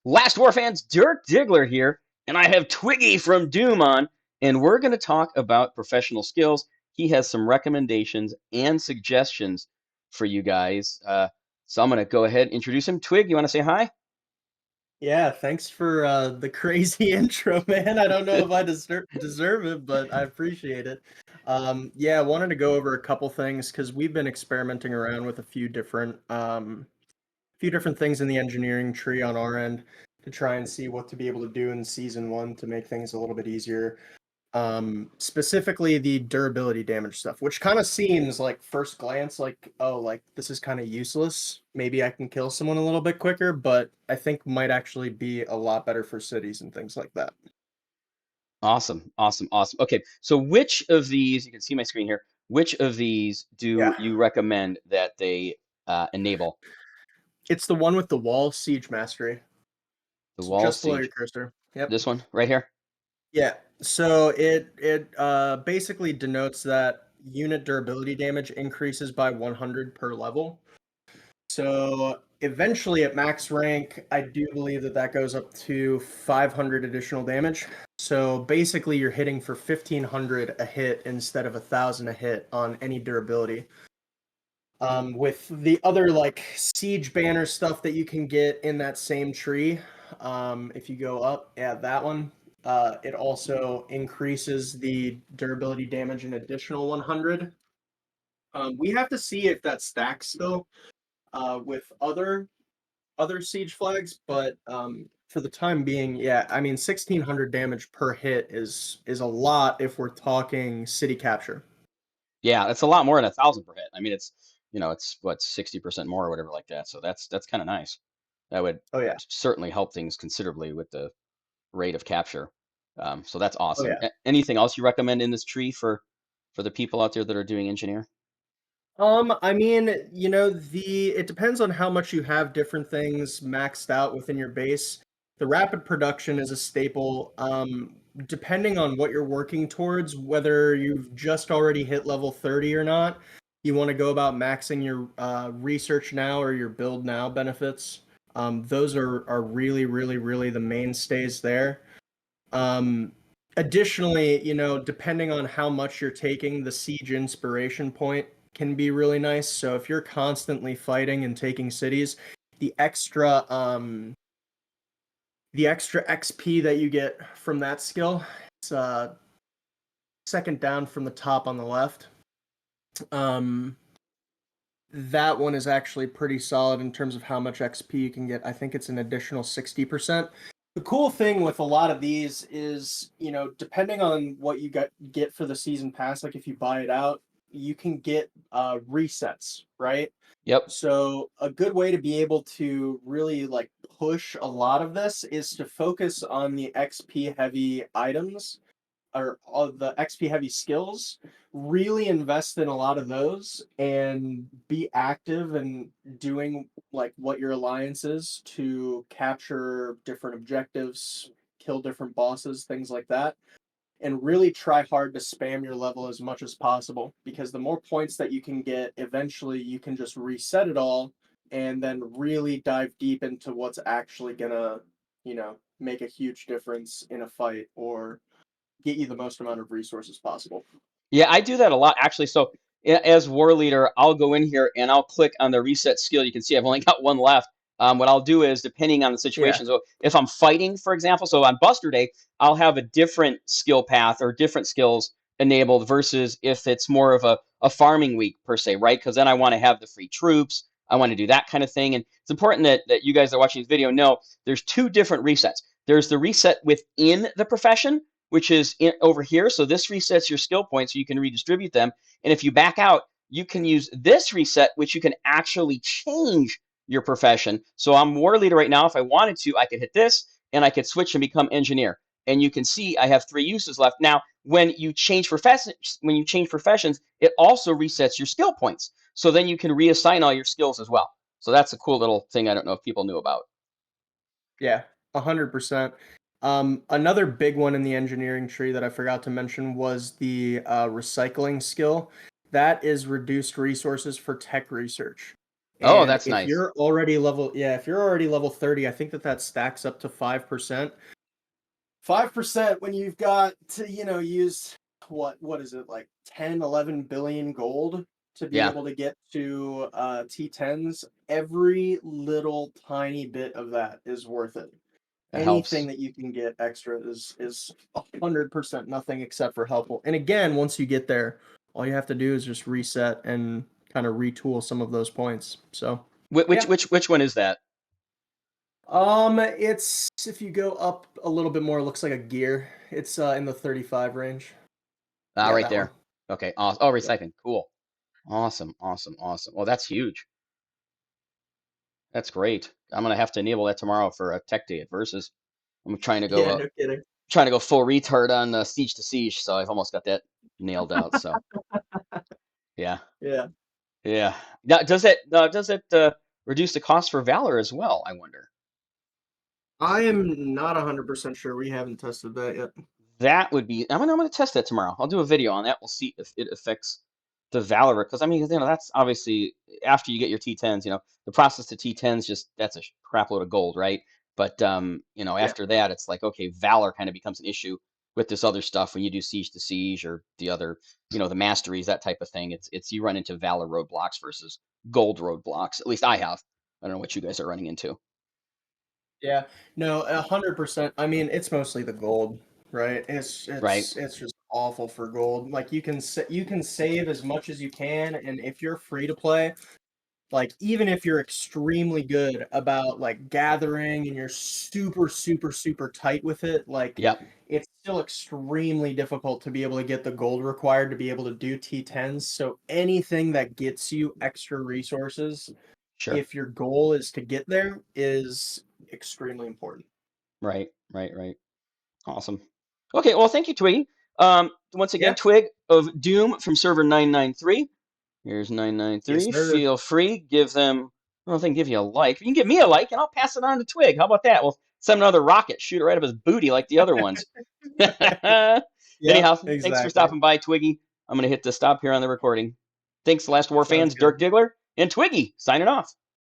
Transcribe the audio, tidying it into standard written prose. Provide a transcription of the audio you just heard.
Last War fans, Dirk Diggler here, and I have Twiggy from Doom on, and we're going to talk about professional skills. He has some recommendations and suggestions for you guys. So I'm going to go ahead and introduce him. Twig, you want to say hi? Yeah, thanks for the crazy intro, man. I don't know if I deserve it, but I appreciate it. Yeah, I wanted to go over a couple things because we've been experimenting around with a few different things in the engineering tree on our end to try and see what to be able to do in season one to make things a little bit easier. Specifically the durability damage stuff, which kind of seems like first glance like, oh, like this is kind of useless. Maybe I can kill someone a little bit quicker, but I think might actually be a lot better for cities and things like that. Awesome, awesome, awesome. Okay, so which of these, you can see my screen here, which of these do Yeah. you recommend that they enable? It's the one with the wall siege mastery. The It's wall just below your siege. cursor. Yep. This one right here? Yeah. So it basically denotes that unit durability damage increases by 100 per level. So eventually at max rank, I do believe that that goes up to 500 additional damage. So basically you're hitting for 1500 a hit instead of 1000 a hit on any durability. With the other like siege banner stuff that you can get in that same tree, if you go up, yeah, that one, it also increases the durability damage an additional 100. We have to see if that stacks still with other siege flags, but for the time being, yeah, I mean 1600 damage per hit is a lot if we're talking city capture. Yeah, that's a lot more than 1,000 per hit. I mean, it's what 60% more or whatever like that. So that's kind of nice. That would Oh yeah. certainly help things considerably with the rate of capture. So that's Oh awesome. yeah. Anything else you recommend in this tree for the people out there that are doing engineer? I mean, the it depends on how much you have different things maxed out within your base. The rapid production is a staple. Depending on what you're working towards, whether you've just already hit level 30 or not, you want to go about maxing your research now or your build now benefits. Those are really, really, really the mainstays there. Um, Additionally, depending on how much you're taking, the siege inspiration point can be really nice. So if you're constantly fighting and taking cities, the extra um the extra XP that you get from that skill, it's second down from the top on the left. Um that one is actually pretty solid in terms of how much XP you can get. I think it's an additional 60%. The cool thing with a lot of these is, depending on what you get for the season pass, like if you buy it out, you can get resets, right? Yep. So a good way to be able to really like push a lot of this is to focus on the XP heavy items or all the XP heavy skills, really invest in a lot of those and be active and doing like what your alliance is to capture different objectives, kill different bosses, things like that. And really try hard to spam your level as much as possible because the more points that you can get, eventually you can just reset it all and then really dive deep into what's actually gonna, make a huge difference in a fight or get you the most amount of resources possible. Yeah, I do that a lot actually. So as war leader, I'll go in here and I'll click on the reset skill. You can see I've only got one left. What I'll do is, depending on the Yeah. situation, so if I'm fighting, for example, so on Buster Day, I'll have a different skill path or different skills enabled versus if it's more of a farming week per se, right? Because then I want to have the free troops. I want to do that kind of thing. And it's important that you guys that are watching this video know there's two different resets. There's the reset within the profession, which is over here. So this resets your skill points so you can redistribute them. And if you back out, you can use this reset, which you can actually change your profession. So I'm war leader right now. If I wanted to, I could hit this and I could switch and become engineer. And you can see I have 3 uses left. Now, when you change professions, it also resets your skill points. So then you can reassign all your skills as well. So that's a cool little thing I don't know if people knew about. Yeah, 100%. Another big one in the engineering tree that I forgot to mention was the recycling skill. That is reduced resources for tech research. Oh, And that's if nice. you're already level, yeah, if you're already level 30, I think that stacks up to 5%. 5% when you've got to, use what is it, like 10, 11 billion gold to be Yeah, able to get to T10s. Every little tiny bit of that is worth it. that Anything helps. that you can get extra is 100% nothing except for helpful. And again, once you get there, all you have to do is just reset and kind of retool some of those points. So yeah. Which one is that? It's if you go up a little bit more, it looks like a gear. It's in the 35 range. Ah, Yeah, right that one. there. Okay. Awesome. Oh, Yep. recycling. Cool. Awesome. Awesome. Awesome. Well, that's huge. That's great. I'm gonna have to enable that tomorrow for a tech day at Versus. I'm Yeah, no kidding. trying to go full retard on Siege to Siege, so I've almost got that nailed out. So yeah, Yeah. yeah. Now, does it reduce the cost for Valor as well? I wonder. I am not 100% sure. We haven't tested that yet. That would be. I'm gonna test that tomorrow. I'll do a video on that. We'll see if it affects the Valor, because I mean, that's obviously after you get your T10s. The process to T10s, just that's a crap load of gold, right? But Yeah. after that, it's like, okay, Valor kind of becomes an issue with this other stuff when you do Siege to Siege or the other, the masteries, that type of thing. It's you run into Valor roadblocks versus gold roadblocks. At least I have. I don't know what you guys are running into. Yeah. No, 100%. I mean, it's mostly the gold, right? It's Right? it's it's just awful for gold. Like you can save as much as you can, and if you're free to play, like even if you're extremely good about like gathering and you're super super super tight with it, like Yep. it's still extremely difficult to be able to get the gold required to be able to do T10s. So anything that gets you extra resources, Sure. if your goal is to get there, is extremely important. Right. Right. Right. Awesome. Okay, well, thank you, Twiggy. Once again, Yeah. Twig of Doom from server 993. Here's Yes, 993. sir. Feel free. Give them, I don't know if they can give you a like. You can give me a like, and I'll pass it on to Twig. How about that? We'll send another rocket, shoot it right up his booty like the other ones. Yep, Anyhow, thanks for exactly. stopping by, Twiggy. I'm going to hit the stop here on the recording. Thanks, Last War Sounds fans, Dirk good. Diggler and Twiggy signing off.